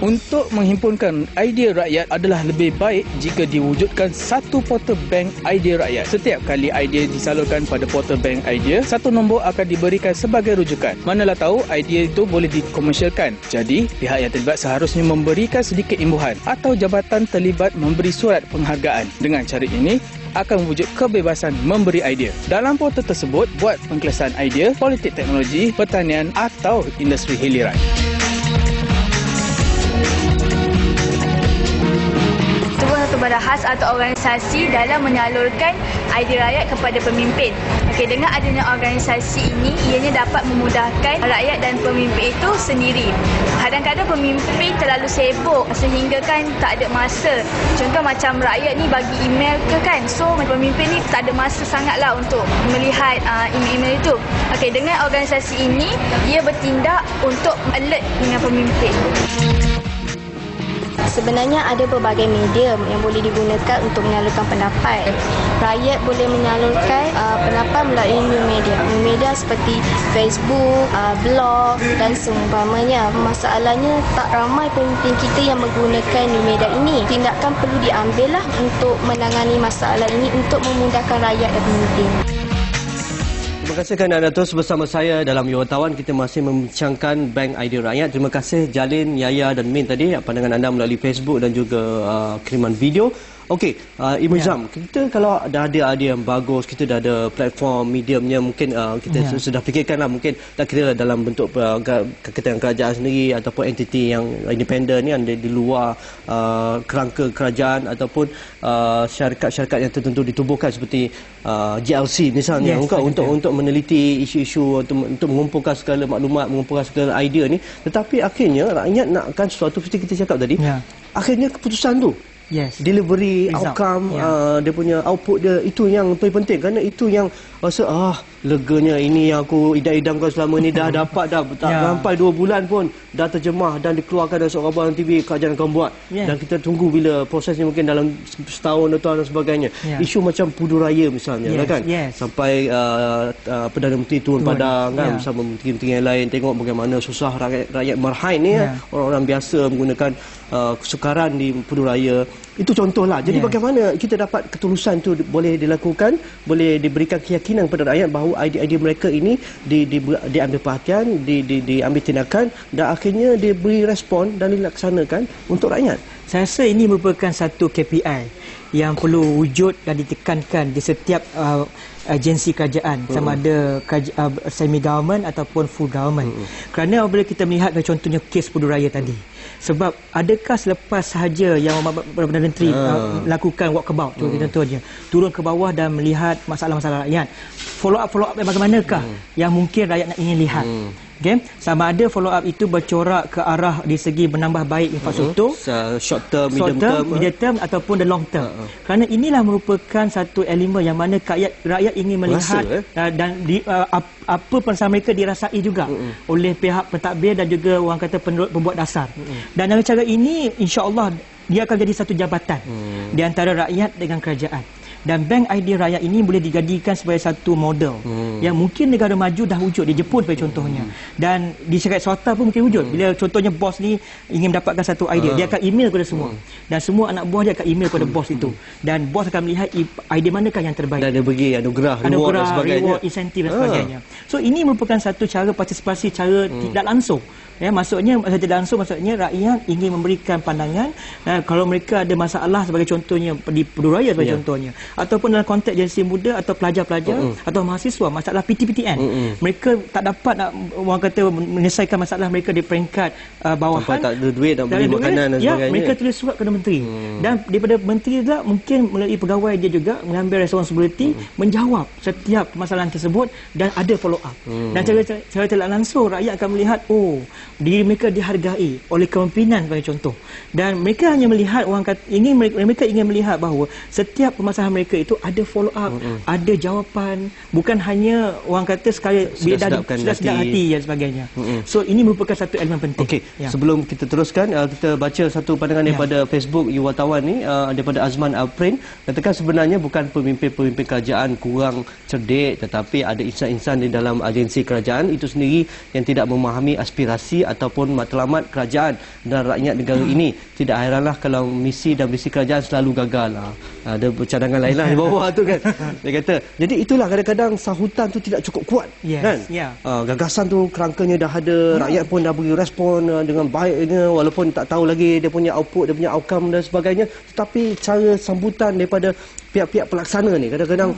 Untuk menghimpunkan idea rakyat adalah lebih baik jika diwujudkan satu portal bank idea rakyat. Setiap kali idea disalurkan pada portal bank idea, satu nombor akan diberikan sebagai rujukan. Manalah tahu idea itu boleh dikomersialkan. Jadi, pihak yang terlibat seharusnya memberikan sedikit imbuhan atau jabatan terlibat memberi surat penghargaan. Dengan cara ini, akan wujud kebebasan memberi idea. Dalam portal tersebut, buat pengkelasan idea, politik teknologi, pertanian atau industri hiliran. Satu badan khas atau organisasi dalam menyalurkan idea rakyat kepada pemimpin. Okey, dengan adanya organisasi ini, ianya dapat memudahkan rakyat dan pemimpin itu sendiri. Kadang-kadang pemimpin terlalu sibuk sehingga kan tak ada masa. Contoh macam rakyat ni bagi email ke kan, so pemimpin ni tak ada masa sangatlah untuk melihat email-email itu. Okey, dengan organisasi ini, ia bertindak untuk alert dengan pemimpin. Sebenarnya ada berbagai medium yang boleh digunakan untuk menyalurkan pendapat. Rakyat boleh menyalurkan pendapat melalui new media. New media seperti Facebook, blog dan seumpamanya. Masalahnya tak ramai pemimpin kita yang menggunakan new media ini. Tindakan perlu diambillah untuk menangani masalah ini untuk memudahkan rakyat dan pemimpin. Terima kasih kerana anda terus bersama saya dalam Wartawan. Kita masih membincangkan Bank Idea Rakyat. Terima kasih Jalin, Yaya dan Min tadi pandangan anda melalui Facebook dan juga kiriman video. Okey, Ibu Izam, kita kalau dah ada idea yang bagus, kita dah ada platform mediumnya, mungkin kita sudah fikirkanlah mungkin tak kira dalam bentuk kaitan kerajaan sendiri ataupun entiti yang independen ni, ada di luar kerangka kerajaan ataupun syarikat-syarikat yang tertentu ditubuhkan seperti GLC misalnya, untuk meneliti isu-isu, untuk mengumpulkan segala maklumat, mengumpulkan segala idea ni. Tetapi akhirnya rakyat nakkan sesuatu seperti kita cakap tadi, akhirnya keputusan tu, delivery, outcome, dia punya output dia, itu yang paling penting. Kerana itu yang rasa leganya, ini yang aku idam-idamkan selama ni dah dapat dah. Tak sampai 2 bulan pun dah terjemah dan dikeluarkan dari seorang abang TV, kerajaan akan buat. Dan kita tunggu bila prosesnya, mungkin dalam setahun, 2 tahun dan sebagainya. Isu macam Pudu Raya misalnya, kan? Sampai Perdana Menteri turun padang kan, bersama menteri-menteri yang lain, tengok bagaimana susah rakyat Marhain ni, orang-orang biasa menggunakan kesukaran di Pudu Raya. Itu contohlah. Jadi bagaimana kita dapat ketulusan tu boleh dilakukan, boleh diberikan keyakinan kepada rakyat bahawa idea-idea mereka ini diambil perhatian, diambil tindakan dan akhirnya diberi respon dan dilaksanakan untuk rakyat. Saya rasa ini merupakan satu KPI yang perlu wujud dan ditekankan di setiap agensi kerajaan, sama ada semi government ataupun full government. Kerana apabila kita melihat contohnya kes Pudu Raya tadi, sebab adakah selepas sahaja yang Perdana Menteri melakukan walkabout contohnya, turun ke bawah dan melihat masalah-masalah rakyat, follow up bagaimanakah yang mungkin rakyat nak ingin lihat? Okay? Sama ada follow up itu bercorak ke arah di segi menambah baik infrastruktur, short term, medium term ataupun the long term. Kerana inilah merupakan satu elemen yang mana rakyat ingin melihat dan apa perasaan mereka dirasai juga oleh pihak pentadbir dan juga orang kata pembuat dasar. Dan dengan cara ini, insya-Allah dia akan jadi satu jabatan di antara rakyat dengan kerajaan. Dan Bank Idea Rakyat ini boleh dijadikan sebagai satu model yang mungkin negara maju dah wujud. Di Jepun sebagai contohnya, dan di syarikat swasta pun mungkin wujud. Bila contohnya bos ni ingin mendapatkan satu idea, dia akan email kepada semua, dan semua anak buah dia akan email kepada bos itu, dan bos akan melihat idea manakah yang terbaik, dan dia bagi anugerah, reward, insentif dan sebagainya. So ini merupakan satu cara partisipasi, cara tidak langsung. Maksudnya tidak langsung, maksudnya rakyat ingin memberikan pandangan. Kalau mereka ada masalah, sebagai contohnya di Pudu Raya sebagai contohnya, ataupun dalam konteks generasi muda atau pelajar-pelajar atau mahasiswa, masalah PTPTN, mereka tak dapat nak, orang kata, menyelesaikan masalah mereka di peringkat bawahan, tak ada duit nak beli makanan dan sebagainya. Mereka tulis surat kepada menteri, dan daripada menteri juga mungkin melalui pegawai dia juga mengambil responsibility, menjawab setiap permasalahan tersebut dan ada follow up. Dan cara tidak langsung rakyat akan melihat, diri mereka dihargai oleh kepimpinan sebagai contoh, dan mereka hanya melihat, mereka ingin melihat bahawa setiap permasalahan mereka itu ada follow up, ada jawapan, bukan hanya orang kata sekali sudah sedap hati dan sebagainya. So ini merupakan satu elemen penting. Okey, sebelum kita teruskan, kita baca satu pandangan daripada Facebook Wartawan ni, daripada Azman Alprin, katakan sebenarnya bukan pemimpin-pemimpin kerajaan kurang cerdik, tetapi ada insan-insan di dalam agensi kerajaan itu sendiri yang tidak memahami aspirasi misi ataupun matlamat kerajaan dan rakyat negara ini. Tidak hairanlah kalau misi dan visi kerajaan selalu gagal. Ada cadangan lain lah di bawah tu kan. Dia kata, jadi itulah kadang-kadang sahutan tu tidak cukup kuat. Kan? Gagasan tu kerangkanya dah ada, rakyat pun dah beri respon dengan baiknya, walaupun tak tahu lagi dia punya output, dia punya outcome dan sebagainya. Tetapi cara sambutan daripada pihak-pihak pelaksana ni kadang-kadang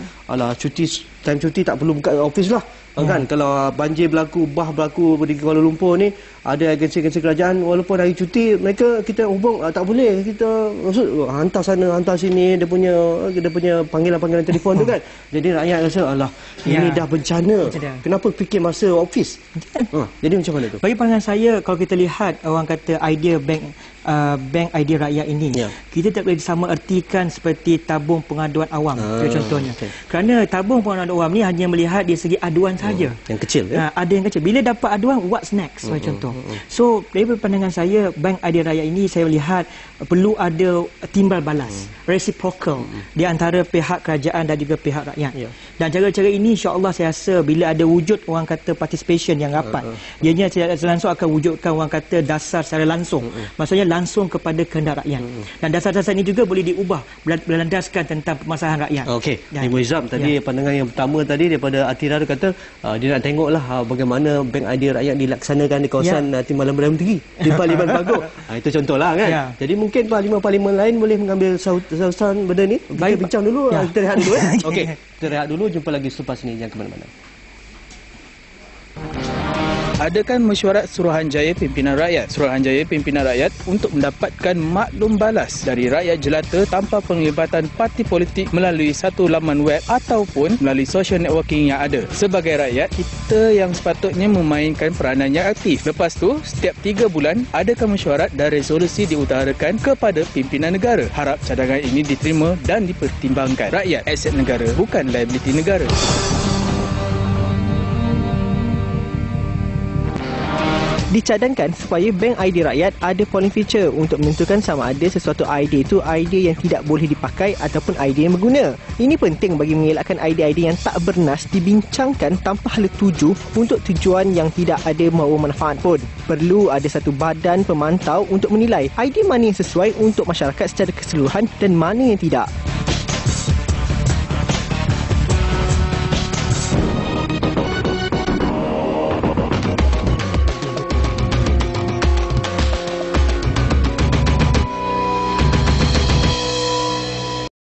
time cuti tak perlu buka office lah. Kan kalau banjir berlaku, bah berlaku di Kuala Lumpur ni, ada agensi-agensi kerajaan walaupun hari cuti mereka kita hubung tak boleh, kita maksud hantar sana hantar sini, dia punya panggilan-panggilan telefon tu kan. Jadi rakyat rasa ini dah bencana. Kenapa fikir masa office? Jadi macam mana tu? Bagi pandangan saya, kalau kita lihat orang kata idea bank idea rakyat ini, kita tak boleh sama ertikan seperti tabung pengaduan awam contohnya. Kerana tabung pengaduan awam ni hanya melihat dari segi aduan saja. Yang kecil ada yang kecil. Bila dapat aduan, what's next? Contoh. So dari pandangan saya, bank idea rakyat ini saya lihat perlu ada timbal balas, reciprocal di antara pihak kerajaan dan juga pihak rakyat. Dan cara-cara ini insya-Allah saya rasa bila ada wujud orang kata participation yang rapat, ianya langsung akan wujudkan orang kata dasar secara langsung. Maksudnya langsung kepada kehendak rakyat. Dan dasar-dasar ini juga boleh diubah berlandaskan tentang permasalahan rakyat. Okey. Ibu Izam tadi pandangan yang pertama tadi daripada Atira kata dia nak tengoklah bagaimana bank idea rakyat dilaksanakan di kawasan Timbalan Perdana Menteri di Parlimen Pagoh. Itu contohlah kan. Jadi mungkin parlimen lain boleh mengambil sahutan benda ni. Kita bincang dulu, kita rehat dulu. Okey. Kita rehat dulu, jumpa lagi selepas ini, jangan ke mana-mana. Adakan mesyuarat Suruhanjaya Pimpinan Rakyat. Suruhanjaya Pimpinan Rakyat untuk mendapatkan maklum balas dari rakyat jelata tanpa penglibatan parti politik melalui satu laman web ataupun melalui social networking yang ada. Sebagai rakyat, kita yang sepatutnya memainkan peranan yang aktif. Lepas tu, setiap 3 bulan, adakan mesyuarat dan resolusi diutarakan kepada pimpinan negara. Harap cadangan ini diterima dan dipertimbangkan. Rakyat, aset negara, bukan liability negara. Dicadangkan supaya bank idea rakyat ada polling feature untuk menentukan sama ada sesuatu idea itu idea yang tidak boleh dipakai ataupun idea yang berguna. Ini penting bagi mengelakkan idea-idea yang tak bernas dibincangkan tanpa hala tuju untuk tujuan yang tidak ada mahu manfaat pun. Perlu ada satu badan pemantau untuk menilai idea mana yang sesuai untuk masyarakat secara keseluruhan dan mana yang tidak.